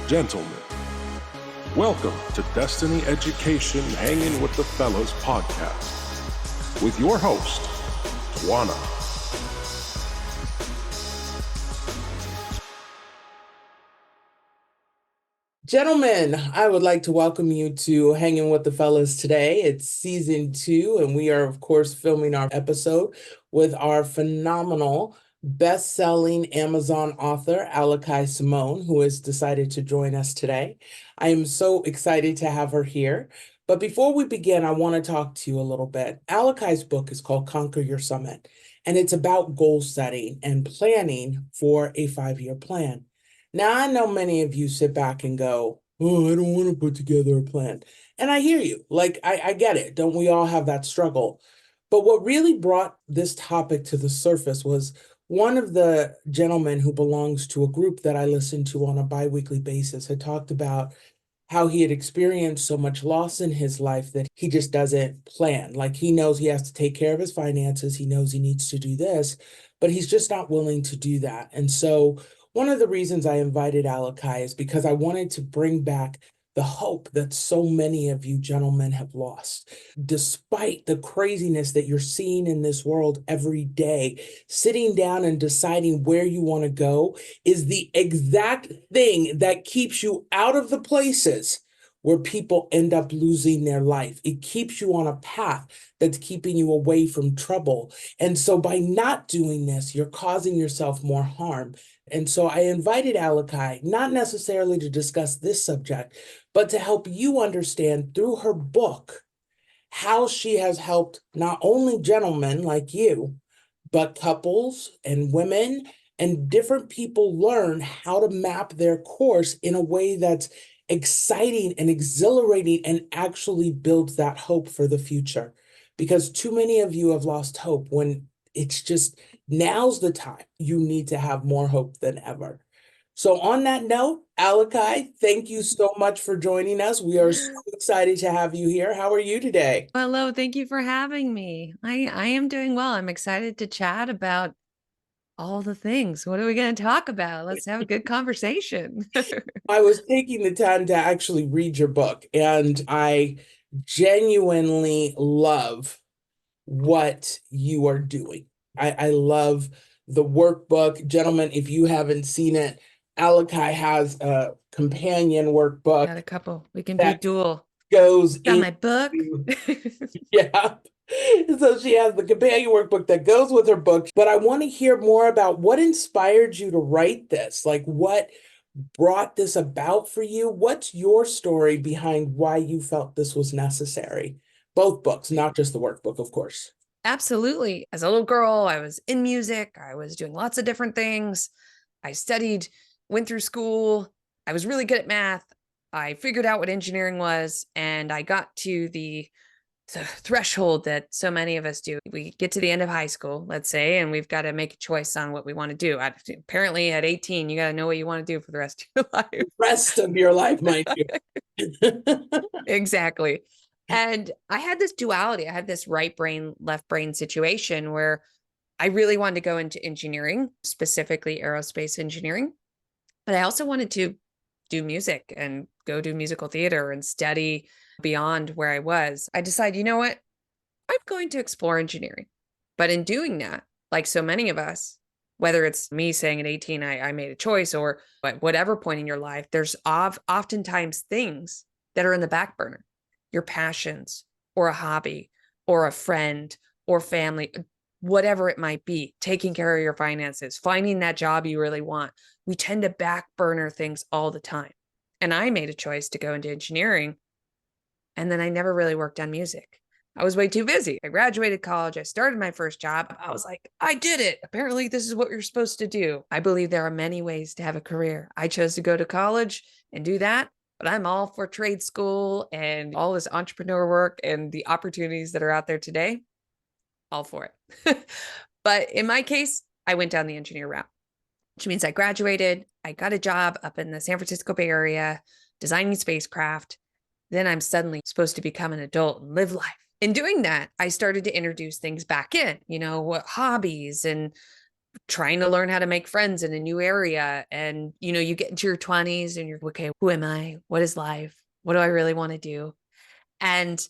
gentlemen, welcome to Destiny Education Hanging with the Fellas podcast with your host, Twana. Gentlemen, I would like to welcome you to Hanging with the Fellas today. It's season 2, and we are, of course, filming our episode with our phenomenal best-selling Amazon author, Aliki Samone, who has decided to join us today. I am so excited to have her here. But before we begin, I want to talk to you a little bit. Aliki's book is called Conquer Your Summit, and it's about goal setting and planning for a 5-year plan. Now, I know many of you sit back and go, oh, I don't want to put together a plan. And I hear you. I get it. Don't we all have that struggle? But what really brought this topic to the surface was one of the gentlemen who belongs to a group that I listen to on a biweekly basis had talked about how he had experienced so much loss in his life that he just doesn't plan. Like, he knows he has to take care of his finances. He knows he needs to do this, but he's just not willing to do that. And so one of the reasons I invited Aliki is because I wanted to bring back the hope that so many of you gentlemen have lost. Despite the craziness that you're seeing in this world every day, sitting down and deciding where you want to go is the exact thing that keeps you out of the places where people end up losing their life. It keeps you on a path that's keeping you away from trouble. And so by not doing this, you're causing yourself more harm. And so I invited Aliki, not necessarily to discuss this subject, but to help you understand through her book how she has helped not only gentlemen like you, but couples and women and different people learn how to map their course in a way that's exciting and exhilarating and actually builds that hope for the future. Because too many of you have lost hope when it's just now's the time. You need to have more hope than ever. So on that note, Aliki, thank you so much for joining us. We are so excited to have you here. How are you today? Hello, thank you for having me. I am doing well. I'm excited to chat about all the things. What are we going to talk about? Let's have a good conversation. I was taking the time to actually read your book, and I genuinely love what you are doing. I love the workbook. Gentlemen, if you haven't seen it, Aliki has a companion workbook. Got a couple. We can do dual. Goes Got my book. Yeah. So she has the companion workbook that goes with her book. But I want to hear more about what inspired you to write this. Like, what brought this about for you? What's your story behind why you felt this was necessary? Both books, not just the workbook, of course. Absolutely. As a little girl, I was in music. I was doing lots of different things. I studied, went through school. I was really good at math. I figured out what engineering was, and I got to the threshold that so many of us do. We get to the end of high school, let's say, and we've got to make a choice on what we want to do. Apparently at 18, you got to know what you want to do for the rest of your life. Rest of your life, mind you. Exactly. And I had this duality. I had this right brain, left brain situation where I really wanted to go into engineering, specifically aerospace engineering. But I also wanted to do music and go do musical theater and study beyond where I was. I decided, you know what? I'm going to explore engineering. But in doing that, like so many of us, whether it's me saying at 18, I made a choice, or at whatever point in your life, there's oftentimes things that are in the back burner, your passions or a hobby or a friend or family, whatever it might be, taking care of your finances, finding that job you really want. We tend to back burner things all the time. And I made a choice to go into engineering. And then I never really worked on music. I was way too busy. I graduated college. I started my first job. I was like, I did it. Apparently, this is what you're supposed to do. I believe there are many ways to have a career. I chose to go to college and do that, but I'm all for trade school and all this entrepreneur work and the opportunities that are out there today. All for it. But in my case, I went down the engineer route, which means I graduated. I got a job up in the San Francisco Bay Area, designing spacecraft. Then I'm suddenly supposed to become an adult and live life. In doing that, I started to introduce things back in, what hobbies and trying to learn how to make friends in a new area. And, you get into your 20s and you're, okay, who am I? What is life? What do I really want to do? And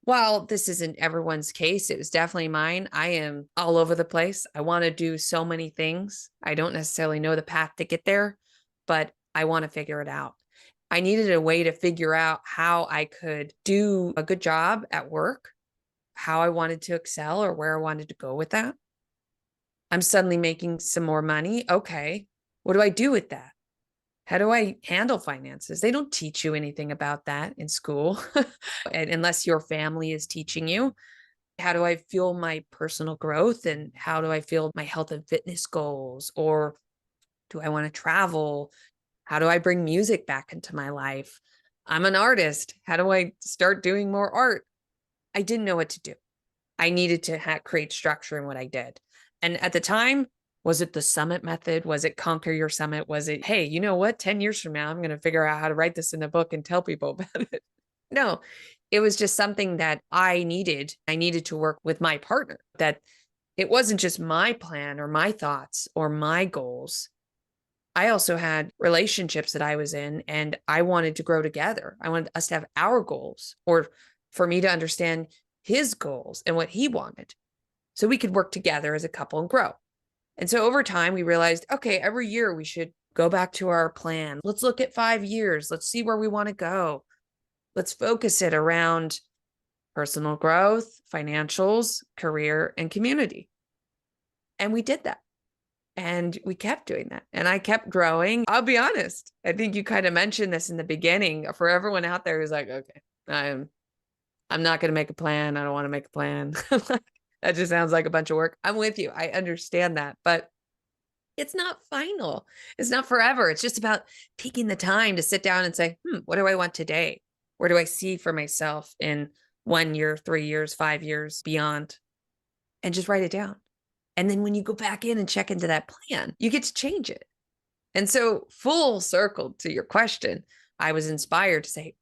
while this isn't everyone's case, it was definitely mine. I am all over the place. I want to do so many things. I don't necessarily know the path to get there, but I want to figure it out. I needed a way to figure out how I could do a good job at work, how I wanted to excel or where I wanted to go with that. I'm suddenly making some more money. Okay, what do I do with that? How do I handle finances? They don't teach you anything about that in school, unless your family is teaching you. How do I fuel my personal growth? And how do I fuel my health and fitness goals? Or do I want to travel? How do I bring music back into my life? I'm an artist. How do I start doing more art? I didn't know what to do. I needed to create structure in what I did. And at the time, was it the summit method? Was it conquer your summit? Was it, hey, you know what? 10 years from now, I'm going to figure out how to write this in a book and tell people about it. No, it was just something that I needed. I needed to work with my partner, that it wasn't just my plan or my thoughts or my goals. I also had relationships that I was in, and I wanted to grow together. I wanted us to have our goals, or for me to understand his goals and what he wanted, so we could work together as a couple and grow. And so over time, we realized, okay, every year we should go back to our plan. Let's look at 5 years. Let's see where we want to go. Let's focus it around personal growth, financials, career, and community. And we did that. And we kept doing that. And I kept growing. I'll be honest. I think you kind of mentioned this in the beginning. For everyone out there who's like, okay, I'm not going to make a plan. I don't want to make a plan. That just sounds like a bunch of work. I'm with you. I understand that, but it's not final. It's not forever. It's just about taking the time to sit down and say, what do I want today? Where do I see for myself in 1 year, 3 years, 5 years, beyond? And just write it down. And then when you go back in and check into that plan, you get to change it. And so, full circle to your question, I was inspired to say,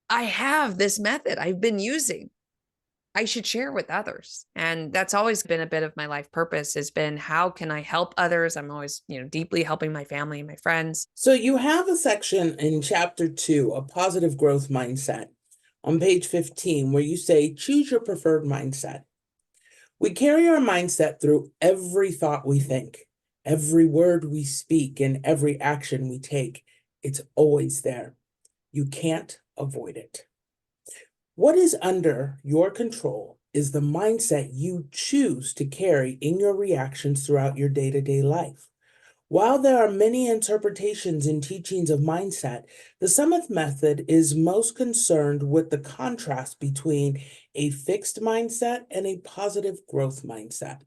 I have this method I've been using. I should share with others. And that's always been a bit of my life purpose, has been, how can I help others? I'm always, deeply helping my family and my friends. So you have a section in chapter 2, a positive growth mindset, on page 15, where you say, choose your preferred mindset. We carry our mindset through every thought we think, every word we speak, and every action we take. It's always there. You can't avoid it. What is under your control is the mindset you choose to carry in your reactions throughout your day-to-day life. While there are many interpretations and teachings of mindset, the Summit method is most concerned with the contrast between a fixed mindset and a positive growth mindset.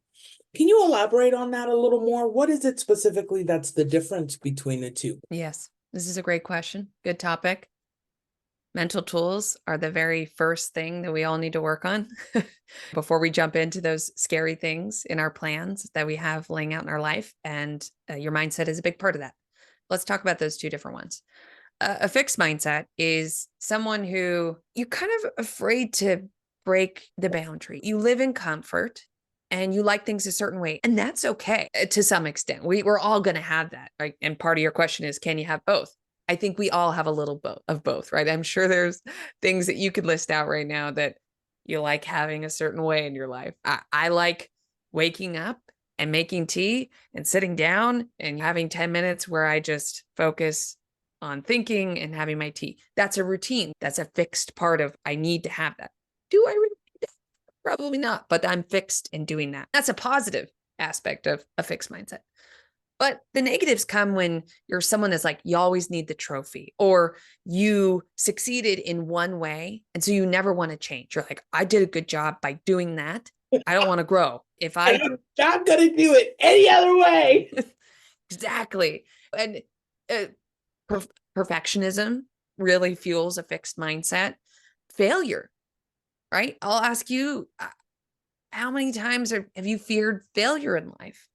Can you elaborate on that a little more? What is it specifically that's the difference between the two? Yes, this is a great question. Good topic. Mental tools are the very first thing that we all need to work on before we jump into those scary things in our plans that we have laying out in our life. And your mindset is a big part of that. Let's talk about those two different ones. A fixed mindset is someone who you're kind of afraid to break the boundary. You live in comfort and you like things a certain way. And that's okay to some extent. We're all going to have that, right? And part of your question is, can you have both? I think we all have a little of both, right? I'm sure there's things that you could list out right now that you like having a certain way in your life. I like waking up and making tea and sitting down and having 10 minutes where I just focus on thinking and having my tea. That's a routine. That's a fixed part of, I need to have that. Do I really need that? Probably not, but I'm fixed in doing that. That's a positive aspect of a fixed mindset. But the negatives come when you're someone that's like, you always need the trophy, or you succeeded in one way. And so you never want to change. You're like, I did a good job by doing that. I don't want to grow. I'm not going to do it any other way. Exactly. And perfectionism really fuels a fixed mindset. Failure, right? I'll ask you, how many times have you feared failure in life?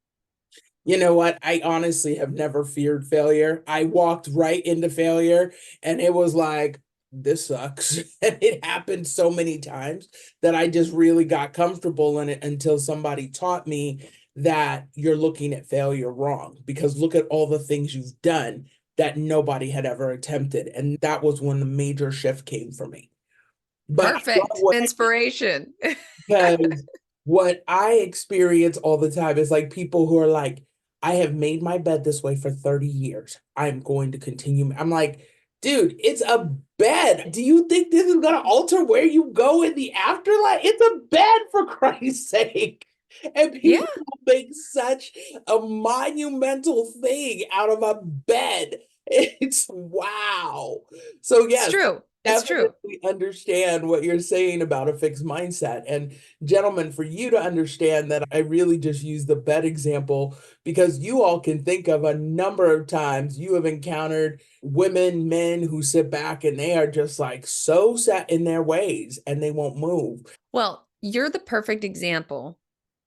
You know what? I honestly have never feared failure. I walked right into failure and it was like, this sucks. And it happened so many times that I just really got comfortable in it until somebody taught me that you're looking at failure wrong, because look at all the things you've done that nobody had ever attempted. And that was when the major shift came for me. But Perfect. Inspiration. because what I experience all the time is like people who are like, I have made my bed this way for 30 years. I'm going to continue. I'm like, dude, it's a bed. Do you think this is going to alter where you go in the afterlife? It's a bed, for Christ's sake. And Yeah, people make such a monumental thing out of a bed. It's wow. So, it's yes, true. It's true. definitely understand what you're saying about a fixed mindset. And gentlemen, for you to understand that, I really just use the bed example because you all can think of a number of times you have encountered women, men who sit back and they are just like so set in their ways and they won't move. Well, you're the perfect example.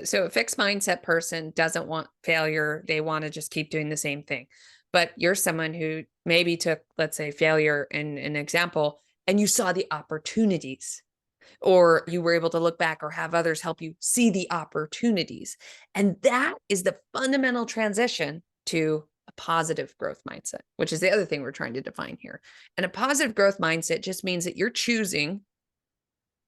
So a fixed mindset person doesn't want failure. They want to just keep doing the same thing. But you're someone who maybe took, let's say, failure in an example, and you saw the opportunities, or you were able to look back or have others help you see the opportunities. And that is the fundamental transition to a positive growth mindset, which is the other thing we're trying to define here. And a positive growth mindset just means that you're choosing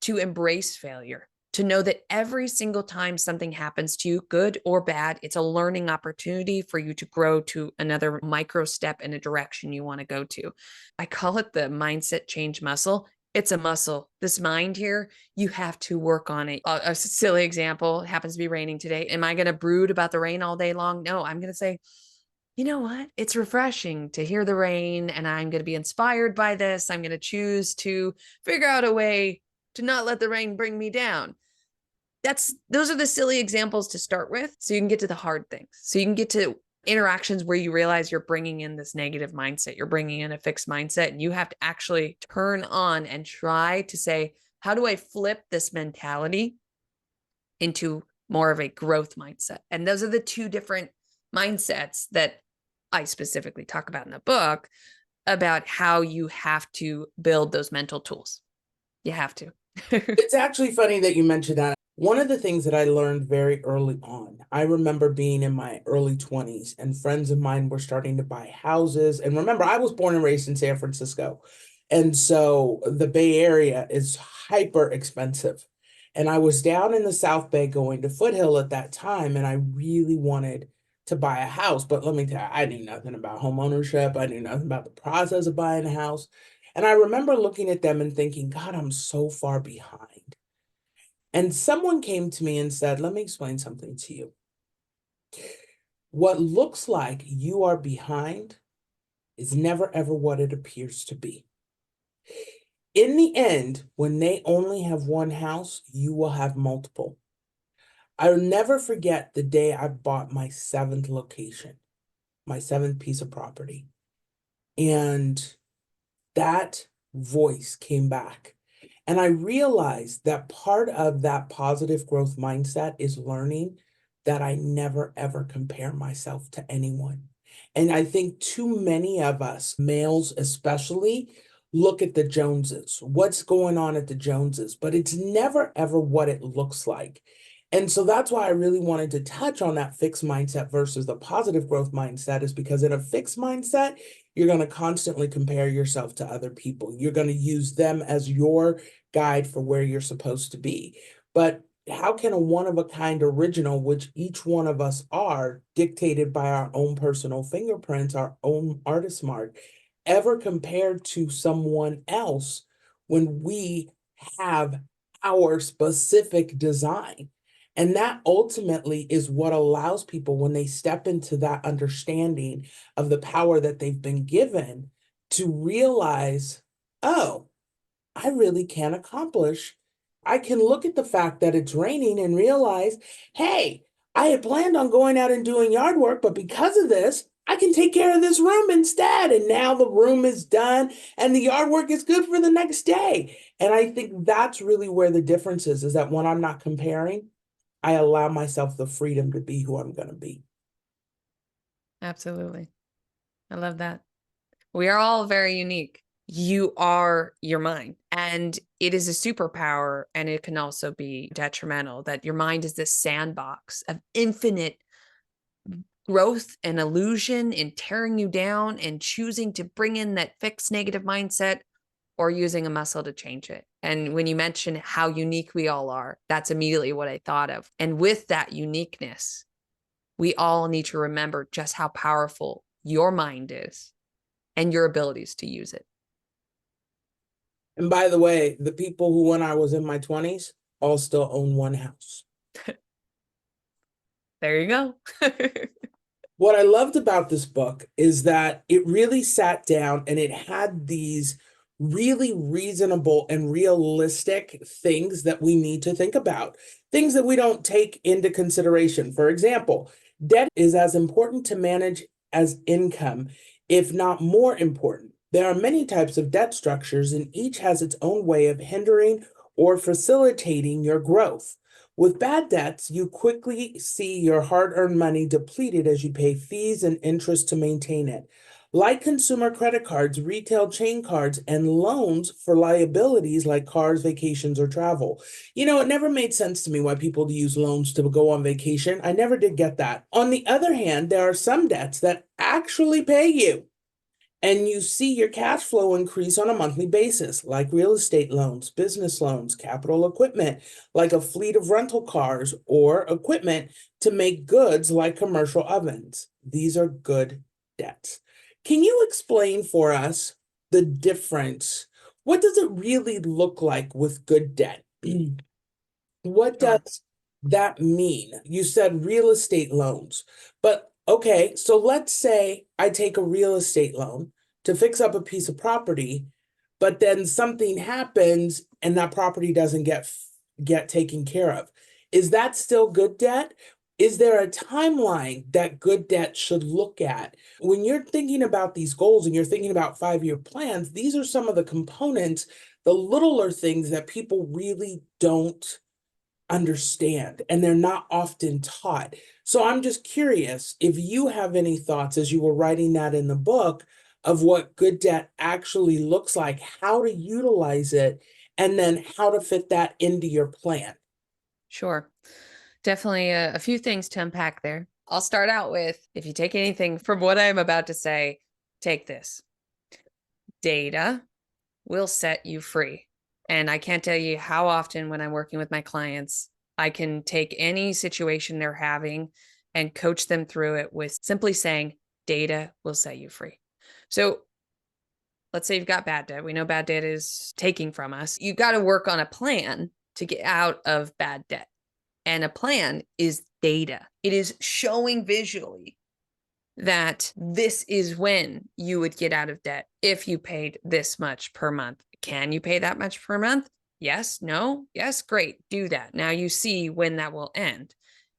to embrace failure, to know that every single time something happens to you, good or bad, it's a learning opportunity for you to grow to another micro step in a direction you want to go to. I call it the mindset change muscle. It's a muscle. This mind here, you have to work on it. A silly example, it happens to be raining today. Am I going to brood about the rain all day long? No, I'm going to say, you know what? It's refreshing to hear the rain, and I'm going to be inspired by this. I'm going to choose to figure out a way to not let the rain bring me down. Those are the silly examples to start with, so you can get to the hard things. So you can get to interactions where you realize you're bringing in this negative mindset, you're bringing in a fixed mindset, and you have to actually turn on and try to say, how do I flip this mentality into more of a growth mindset? And those are the two different mindsets that I specifically talk about in the book, about how you have to build those mental tools. You have to. It's actually funny that you mentioned that. One of the things that I learned very early on, I remember being in my early 20s and friends of mine were starting to buy houses. And remember, I was born and raised in San Francisco. And so the Bay Area is hyper expensive. And I was down in the South Bay going to Foothill at that time, and I really wanted to buy a house. But let me tell you, I knew nothing about home ownership. I knew nothing about the process of buying a house. And I remember looking at them and thinking, God, I'm so far behind. And someone came to me and said, let me explain something to you. What looks like you are behind is never, ever what it appears to be. In the end, when they only have one house, you will have multiple. I'll never forget the day I bought my seventh location, my seventh piece of property. And that voice came back. And I realized that part of that positive growth mindset is learning that I never ever compare myself to anyone. And I think too many of us, males especially, look at the Joneses, what's going on at the Joneses, but it's never ever what it looks like. And so that's why I really wanted to touch on that fixed mindset versus the positive growth mindset, is because in a fixed mindset, you're going to constantly compare yourself to other people. You're going to use them as your guide for where you're supposed to be. But how can a one-of-a-kind original, which each one of us are, dictated by our own personal fingerprints, our own artist mark, ever compare to someone else when we have our specific design? And that ultimately is what allows people, when they step into that understanding of the power that they've been given, to realize, oh, I really can accomplish. I can look at the fact that it's raining and realize, hey, I had planned on going out and doing yard work, but because of this, I can take care of this room instead. And now the room is done and the yard work is good for the next day. And I think that's really where the difference is that when I'm not comparing, I allow myself the freedom to be who I'm going to be. Absolutely. I love that. We are all very unique. You are your mind, and it is a superpower, and it can also be detrimental. That your mind is this sandbox of infinite growth and illusion and tearing you down and choosing to bring in that fixed negative mindset or using a muscle to change it. And when you mention how unique we all are, that's immediately what I thought of. And with that uniqueness, we all need to remember just how powerful your mind is and your abilities to use it. And by the way, the people who, when I was in my 20s, all still own one house. There you go. What I loved about this book is that it really sat down and it had these really reasonable and realistic things that we need to think about, things that we don't take into consideration. For example, debt is as important to manage as income, if not more important. There are many types of debt structures, and each has its own way of hindering or facilitating your growth. With bad debts, you quickly see your hard-earned money depleted as you pay fees and interest to maintain it. Like consumer credit cards, retail chain cards, and loans for liabilities like cars, vacations, or travel. It never made sense to me why people use loans to go on vacation. I never did get that. On the other hand, there are some debts that actually pay you, and you see your cash flow increase on a monthly basis, like real estate loans, business loans, capital equipment, like a fleet of rental cars, or equipment to make goods like commercial ovens. These are good debts. Can you explain for us the difference? What does it really look like with good debt? What Sure. does that mean? You said real estate loans, but okay, so let's say I take a real estate loan to fix up a piece of property, but then something happens and that property doesn't get taken care of. Is that still good debt? Is there a timeline that good debt should look at? When you're thinking about these goals and you're thinking about 5-year plans, these are some of the components, the littler things that people really don't understand, and they're not often taught. So I'm just curious if you have any thoughts as you were writing that in the book of what good debt actually looks like, how to utilize it, and then how to fit that into your plan. Sure. Definitely a few things to unpack there. I'll start out with, if you take anything from what I'm about to say, take this. Data will set you free. And I can't tell you how often when I'm working with my clients, I can take any situation they're having and coach them through it with simply saying, data will set you free. So let's say you've got bad debt. We know bad debt is taking from us. You've got to work on a plan to get out of bad debt. And a plan is data. It is showing visually that this is when you would get out of debt if you paid this much per month. Can you pay that much per month? Yes, no, yes, great, do that. Now you see when that will end.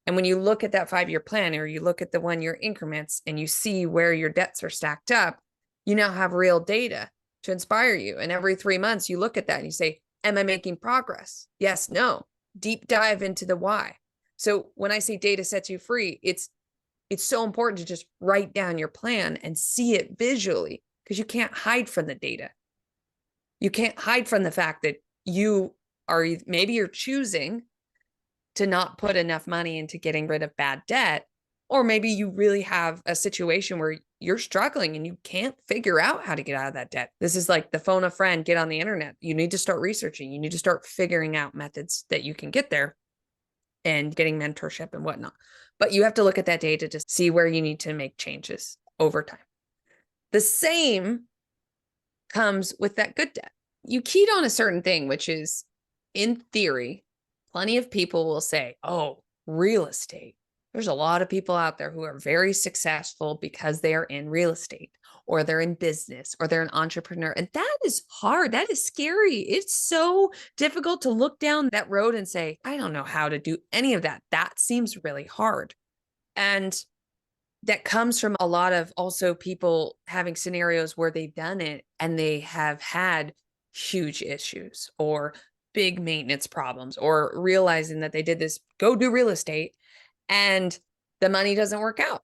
And when you look at that 5-year plan, or you look at the 1-year increments and you see where your debts are stacked up, you now have real data to inspire you. And every 3 months you look at that and you say, am I making progress? Yes, no. Deep dive into the why. So when I say data sets you free, it's so important to just write down your plan and see it visually, because you can't hide from the data. You can't hide from the fact that maybe you're choosing to not put enough money into getting rid of bad debt, or maybe you really have a situation where you're struggling and you can't figure out how to get out of that debt. This is like the phone a friend, get on the internet. You need to start researching. You need to start figuring out methods that you can get there and getting mentorship and whatnot. But you have to look at that data to see where you need to make changes over time. The same comes with that good debt. You keyed on a certain thing, which is, in theory, plenty of people will say, oh, real estate. There's a lot of people out there who are very successful because they are in real estate, or they're in business, or they're an entrepreneur. And that is hard. That is scary. It's so difficult to look down that road and say, I don't know how to do any of that. That seems really hard. And that comes from a lot of also people having scenarios where they've done it and they have had huge issues or big maintenance problems, or realizing that they did this, go do real estate, and the money doesn't work out.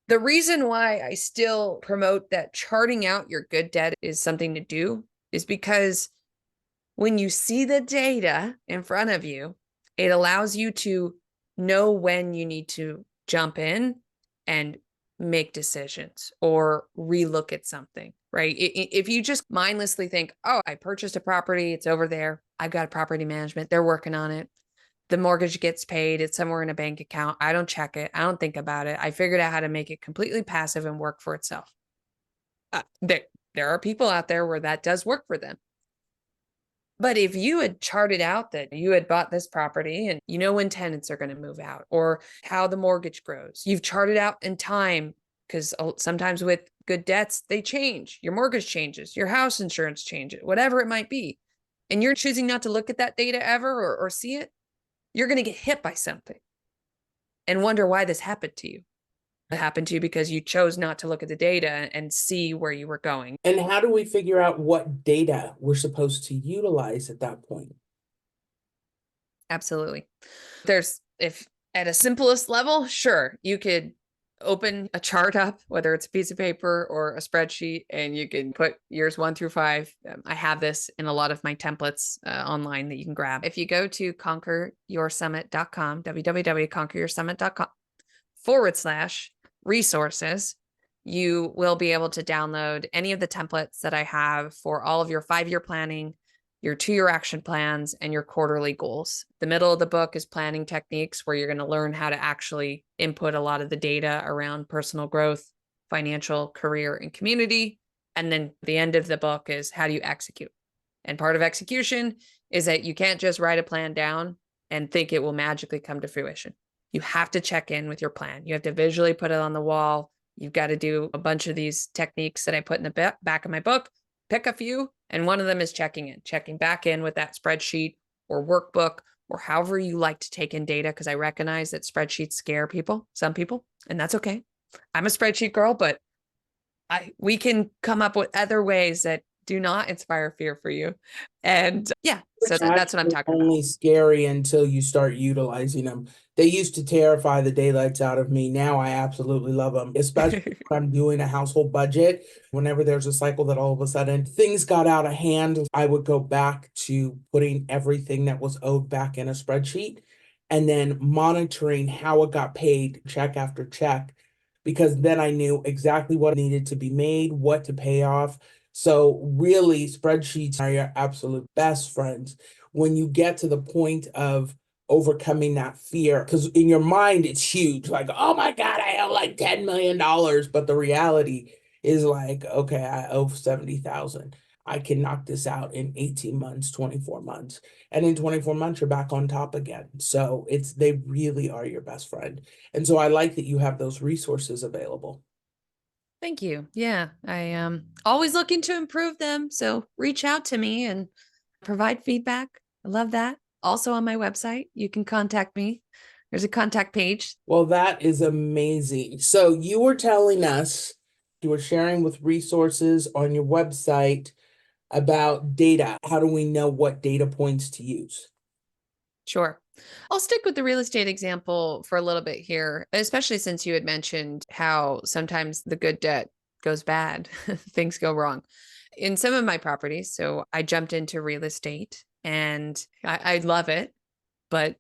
The reason why I still promote that charting out your good debt is something to do is because when you see the data in front of you, it allows you to know when you need to jump in and make decisions or relook at something, right? If you just mindlessly think, oh, I purchased a property, it's over there, I've got a property management, they're working on it. The mortgage gets paid, it's somewhere in a bank account. I don't check it. I don't think about it. I figured out how to make it completely passive and work for itself. There are people out there where that does work for them. But if you had charted out that you had bought this property and you know when tenants are going to move out or how the mortgage grows, you've charted out in time, because sometimes with good debts, they change. Your mortgage changes, your house insurance changes, whatever it might be. And you're choosing not to look at that data ever or see it, you're going to get hit by something and wonder why this happened to you. It happened to you because you chose not to look at the data and see where you were going. And how do we figure out what data we're supposed to utilize at that point? Absolutely. If at a simplest level, sure, you could open a chart up, whether it's a piece of paper or a spreadsheet, and you can put years 1 through 5. I have this in a lot of my templates online that you can grab. If you go to conqueryoursummit.com, www.conqueryoursummit.com/resources, you will be able to download any of the templates that I have for all of your 5-year planning, your 2-year action plans, and your quarterly goals. The middle of the book is planning techniques, where you're going to learn how to actually input a lot of the data around personal growth, financial, career, and community. And then the end of the book is how do you execute? And part of execution is that you can't just write a plan down and think it will magically come to fruition. You have to check in with your plan. You have to visually put it on the wall. You've got to do a bunch of these techniques that I put in the back of my book. Pick a few, and one of them is checking back in with that spreadsheet or workbook or however you like to take in data, because I recognize that spreadsheets scare some people, and that's okay. I'm a spreadsheet girl, but we can come up with other ways that do not inspire fear for you. And yeah, so that's what I'm talking about. Only scary until you start utilizing them. They used to terrify the daylights out of me. Now I absolutely love them, especially when I'm doing a household budget. Whenever there's a cycle that all of a sudden things got out of hand, I would go back to putting everything that was owed back in a spreadsheet and then monitoring how it got paid check after check, because then I knew exactly what needed to be made, what to pay off. So really, spreadsheets are your absolute best friends when you get to the point of overcoming that fear. Because in your mind, it's huge. Like, oh my God, I owe like $10 million. But the reality is like, okay, I owe 70,000. I can knock this out in 18 months, 24 months. And in 24 months, you're back on top again. So they really are your best friend. And so I like that you have those resources available. Thank you. Yeah, I always looking to improve them. So reach out to me and provide feedback. I love that. Also on my website, you can contact me. There's a contact page. Well, that is amazing. So you were telling us, you were sharing with resources on your website about data. How do we know what data points to use? Sure. I'll stick with the real estate example for a little bit here, especially since you had mentioned how sometimes the good debt goes bad, things go wrong. In some of my properties, so I jumped into real estate and I love it, but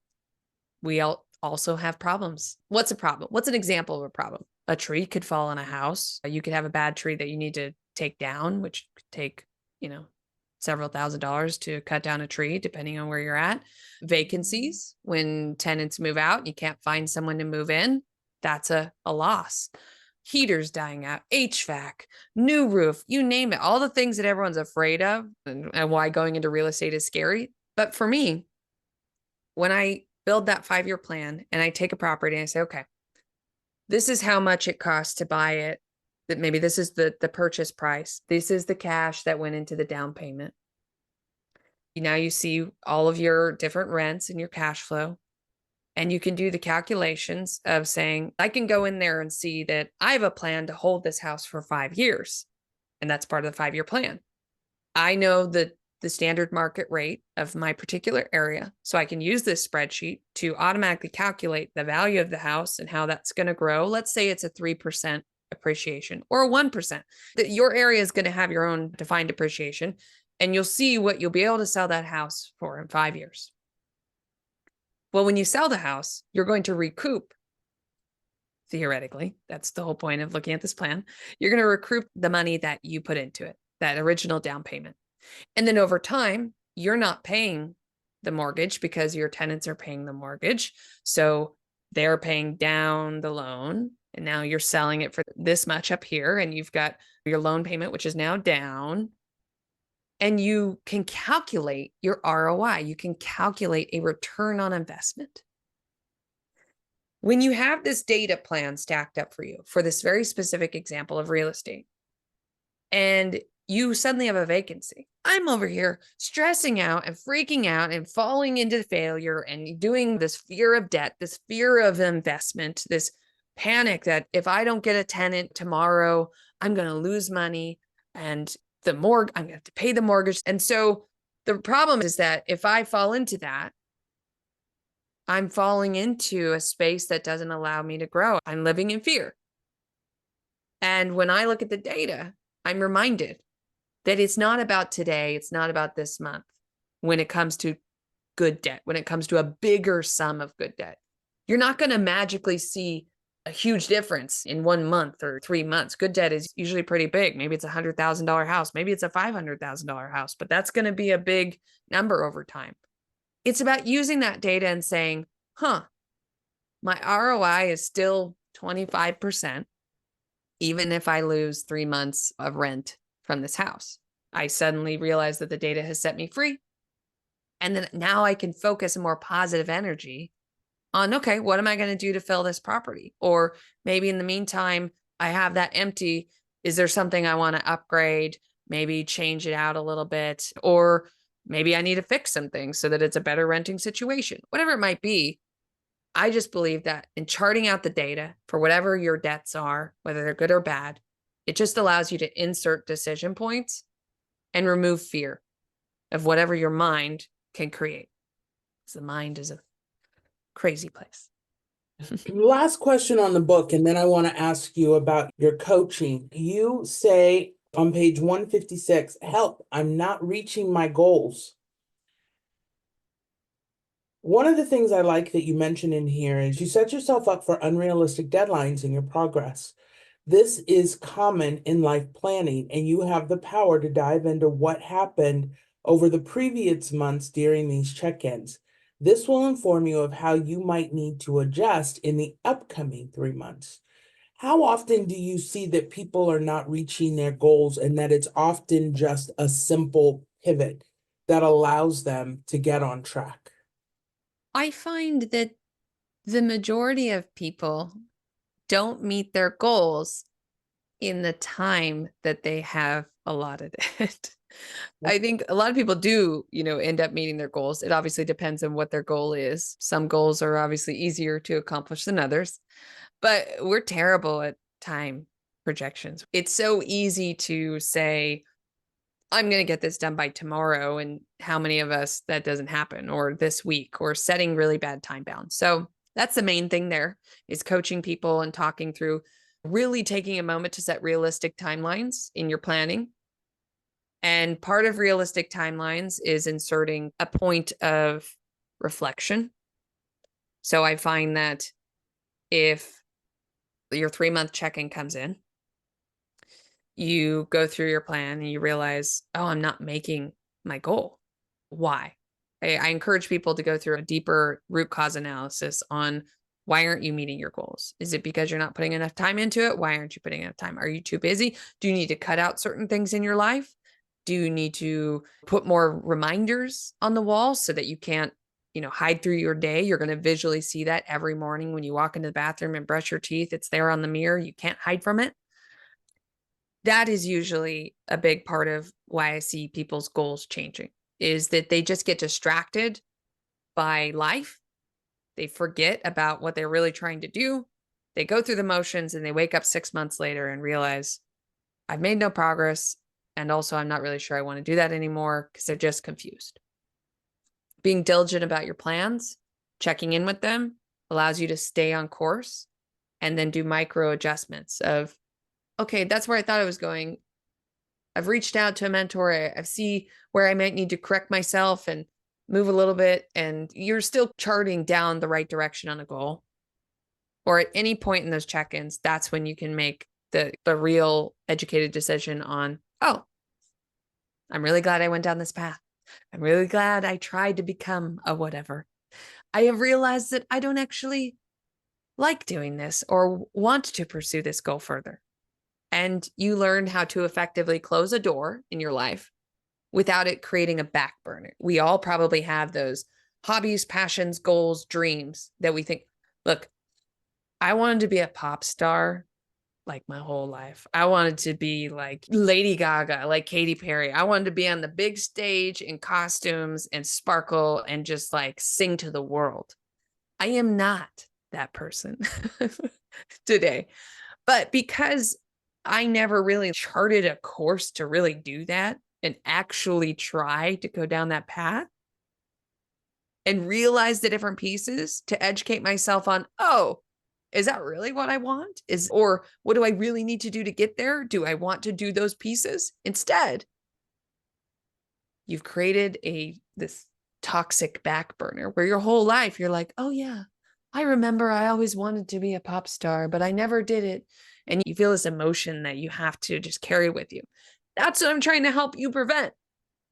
we also have problems. What's a problem? What's an example of a problem? A tree could fall on a house. You could have a bad tree that you need to take down, which could take, several $1,000s to cut down a tree, depending on where you're at. Vacancies, when tenants move out, you can't find someone to move in. That's a loss. Heaters dying out, HVAC, new roof, you name it, all the things that everyone's afraid of and why going into real estate is scary. But for me, when I build that 5-year plan and I take a property and I say, okay, this is how much it costs to buy it. That maybe this is the purchase price. This is the cash that went into the down payment. Now you see all of your different rents and your cash flow, and you can do the calculations of saying, I can go in there and see that I have a plan to hold this house for 5 years. And that's part of the 5-year plan. I know the the standard market rate of my particular area. So I can use this spreadsheet to automatically calculate the value of the house and how that's going to grow. Let's say it's a 3% appreciation or a 1%. Your area is going to have your own defined appreciation, and you'll see what you'll be able to sell that house for in 5 years. Well, when you sell the house, you're going to recoup, theoretically, that's the whole point of looking at this plan. You're going to recoup the money that you put into it, that original down payment. And then over time, you're not paying the mortgage because your tenants are paying the mortgage. So they're paying down the loan. And now you're selling it for this much up here. And you've got your loan payment, which is now down. And you can calculate your ROI. You can calculate a return on investment. When you have this data plan stacked up for you for this very specific example of real estate, and you suddenly have a vacancy, I'm over here stressing out and freaking out and falling into failure and doing this fear of debt, this fear of investment, this panic that if I don't get a tenant tomorrow, I'm going to lose money and I'm going to have to pay the mortgage. And so the problem is that if I fall into that, I'm falling into a space that doesn't allow me to grow. I'm living in fear. And when I look at the data, I'm reminded that it's not about today. It's not about this month when it comes to good debt, when it comes to a bigger sum of good debt. You're not going to magically see a huge difference in 1 month or 3 months. Good debt is usually pretty big. Maybe it's a $100,000 house. Maybe it's a $500,000 house, but that's going to be a big number over time. It's about using that data and saying, my ROI is still 25%, even if I lose 3 months of rent from this house. I suddenly realize that the data has set me free. And then now I can focus a more positive energy on, okay, what am I going to do to fill this property? Or maybe in the meantime, I have that empty. Is there something I want to upgrade? Maybe change it out a little bit, or maybe I need to fix some things so that it's a better renting situation, whatever it might be. I just believe that in charting out the data for whatever your debts are, whether they're good or bad, it just allows you to insert decision points and remove fear of whatever your mind can create. Because the mind is a crazy place. Last question on the book, and then I want to ask you about your coaching. You say on page 156, help, I'm not reaching my goals. One of the things I like that you mentioned in here is you set yourself up for unrealistic deadlines in your progress. This is common in life planning, and you have the power to dive into what happened over the previous months during these check-ins. This will inform you of how you might need to adjust in the upcoming 3 months. How often do you see that people are not reaching their goals and that it's often just a simple pivot that allows them to get on track? I find that the majority of people don't meet their goals in the time that they have allotted it. I think a lot of people do, end up meeting their goals. It obviously depends on what their goal is. Some goals are obviously easier to accomplish than others, but we're terrible at time projections. It's so easy to say, I'm going to get this done by tomorrow. And how many of us that doesn't happen, or this week, or setting really bad time bounds. So that's the main thing there, is coaching people and talking through really taking a moment to set realistic timelines in your planning. And part of realistic timelines is inserting a point of reflection. So I find that if your 3-month check-in comes in, you go through your plan and you realize, oh, I'm not making my goal. Why? I encourage people to go through a deeper root cause analysis on, why aren't you meeting your goals? Is it because you're not putting enough time into it? Why aren't you putting enough time? Are you too busy? Do you need to cut out certain things in your life? Do you need to put more reminders on the wall so that you can't, hide through your day? You're going to visually see that every morning when you walk into the bathroom and brush your teeth. It's there on the mirror. You can't hide from it. That is usually a big part of why I see people's goals changing, is that they just get distracted by life. They forget about what they're really trying to do. They go through the motions and they wake up 6 months later and realize, I've made no progress. And also, I'm not really sure I want to do that anymore because they're just confused. Being diligent about your plans, checking in with them allows you to stay on course and then do micro adjustments of, okay, that's where I thought I was going. I've reached out to a mentor. I see where I might need to correct myself and move a little bit. And you're still charting down the right direction on a goal. Or at any point in those check-ins, that's when you can make the real educated decision on, oh, I'm really glad I went down this path. I'm really glad I tried to become a whatever. I have realized that I don't actually like doing this or want to pursue this goal further. And you learn how to effectively close a door in your life without it creating a back burner. We all probably have those hobbies, passions, goals, dreams that we think, look, I wanted to be a pop star like my whole life. I wanted to be like Lady Gaga, like Katy Perry. I wanted to be on the big stage in costumes and sparkle and just like sing to the world. I am not that person today. But because I never really charted a course to really do that and actually try to go down that path and realize the different pieces to educate myself on, oh, is that really what I want? Or what do I really need to do to get there? Do I want to do those pieces? Instead, you've created this toxic back burner where your whole life you're like, oh yeah, I remember I always wanted to be a pop star, but I never did it. And you feel this emotion that you have to just carry with you. That's what I'm trying to help you prevent.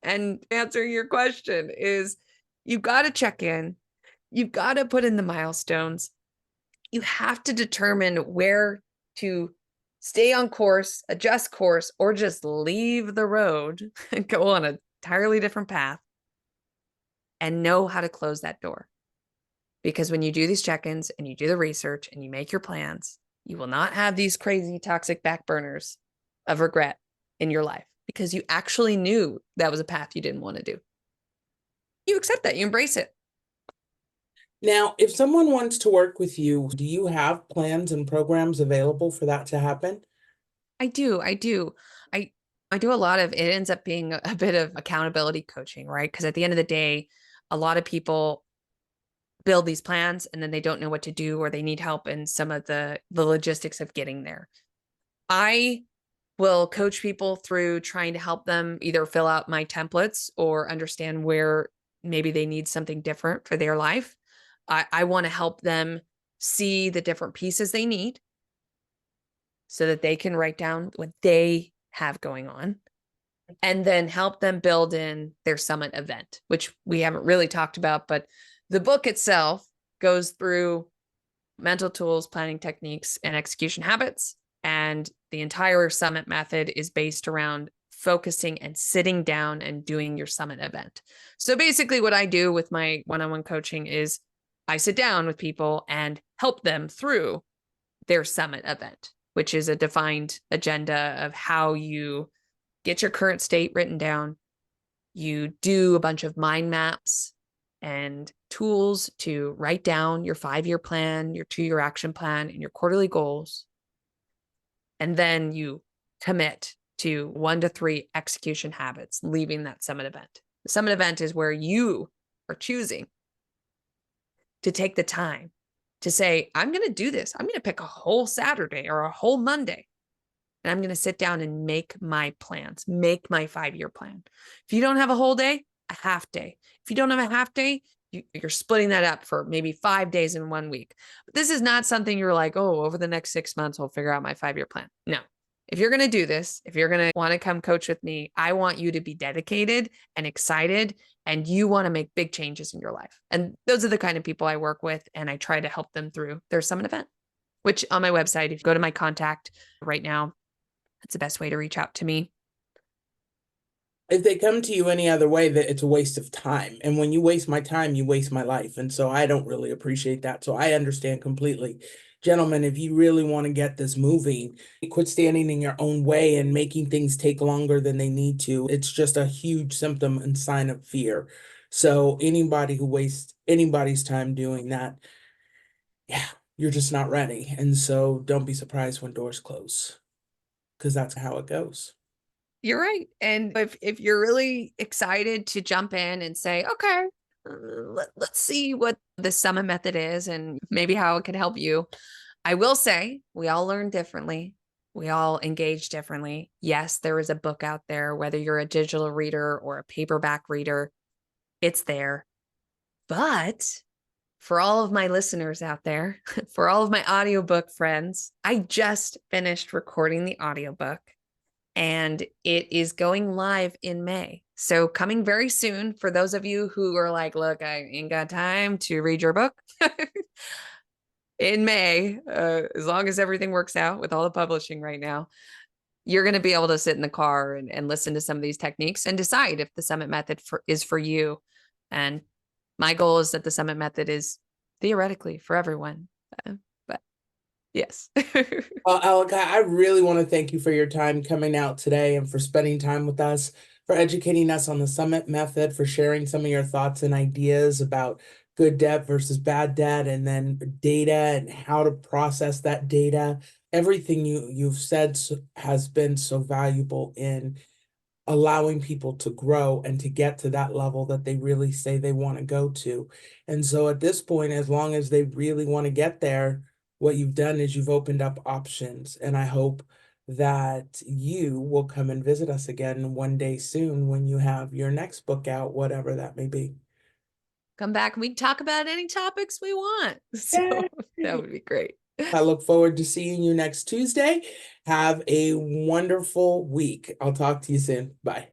And answering your question is you've got to check in. You've got to put in the milestones. You have to determine where to stay on course, adjust course, or just leave the road and go on an entirely different path and know how to close that door. Because when you do these check-ins and you do the research and you make your plans, you will not have these crazy toxic back burners of regret in your life because you actually knew that was a path you didn't want to do. You accept that, you embrace it. Now, if someone wants to work with you, do you have plans and programs available for that to happen? I do. I do a lot of, it ends up being a bit of accountability coaching, right? Because at the end of the day, a lot of people build these plans and then they don't know what to do or they need help in some of the logistics of getting there. I will coach people through trying to help them either fill out my templates or understand where maybe they need something different for their life. I want to help them see the different pieces they need so that they can write down what they have going on and then help them build in their summit event, which we haven't really talked about, but the book itself goes through mental tools, planning techniques, and execution habits. And the entire summit method is based around focusing and sitting down and doing your summit event. So basically what I do with my one-on-one coaching is I sit down with people and help them through their summit event, which is a defined agenda of how you get your current state written down. You do a bunch of mind maps and tools to write down your 5-year plan, your 2-year action plan, and your quarterly goals. And then you commit to 1 to 3 execution habits leaving that summit event. The summit event is where you are choosing to take the time to say, I'm going to do this. I'm going to pick a whole Saturday or a whole Monday, and I'm going to sit down and make my plans, make my 5-year plan. If you don't have a whole day, a half day. If you don't have a half day, you're splitting that up for maybe 5 days in 1 week. But this is not something you're like, oh, over the next 6 months, I'll figure out my 5-year plan. No. If you're going to do this, if you're going to want to come coach with me, I want you to be dedicated and excited, and you want to make big changes in your life. And those are the kind of people I work with, and I try to help them through their summit event, which on my website, if you go to my contact right now, that's the best way to reach out to me. If they come to you any other way, that it's a waste of time. And when you waste my time, you waste my life. And so I don't really appreciate that. So I understand completely. Gentlemen, if you really want to get this moving, quit standing in your own way and making things take longer than they need to. It's just a huge symptom and sign of fear. So anybody who wastes anybody's time doing that, yeah, you're just not ready. And so don't be surprised when doors close, because that's how it goes. You're right. And if you're really excited to jump in and say, okay, let's see what the summit method is and maybe how it can help you. I will say we all learn differently. We all engage differently. Yes, there is a book out there, whether you're a digital reader or a paperback reader, it's there. But for all of my listeners out there, for all of my audiobook friends, I just finished recording the audiobook and it is going live in May. So coming very soon for those of you who are like, look, I ain't got time to read your book. In May, as long as everything works out with all the publishing right now, you're going to be able to sit in the car and listen to some of these techniques and decide if the summit method is for you. And my goal is that the summit method is theoretically for everyone. But yes. Well, Alika, I really want to thank you for your time coming out today and for spending time with us, for educating us on the summit method, for sharing some of your thoughts and ideas about good debt versus bad debt, and then data and how to process that data. Everything you've said has been so valuable in allowing people to grow and to get to that level that they really say they want to go to. And so at this point, as long as they really want to get there, what you've done is you've opened up options. And I hope that you will come and visit us again one day soon when you have your next book out, whatever that may be. Come back and we can talk about any topics we want. So that would be great. I look forward to seeing you next Tuesday. Have a wonderful week. I'll talk to you soon. Bye.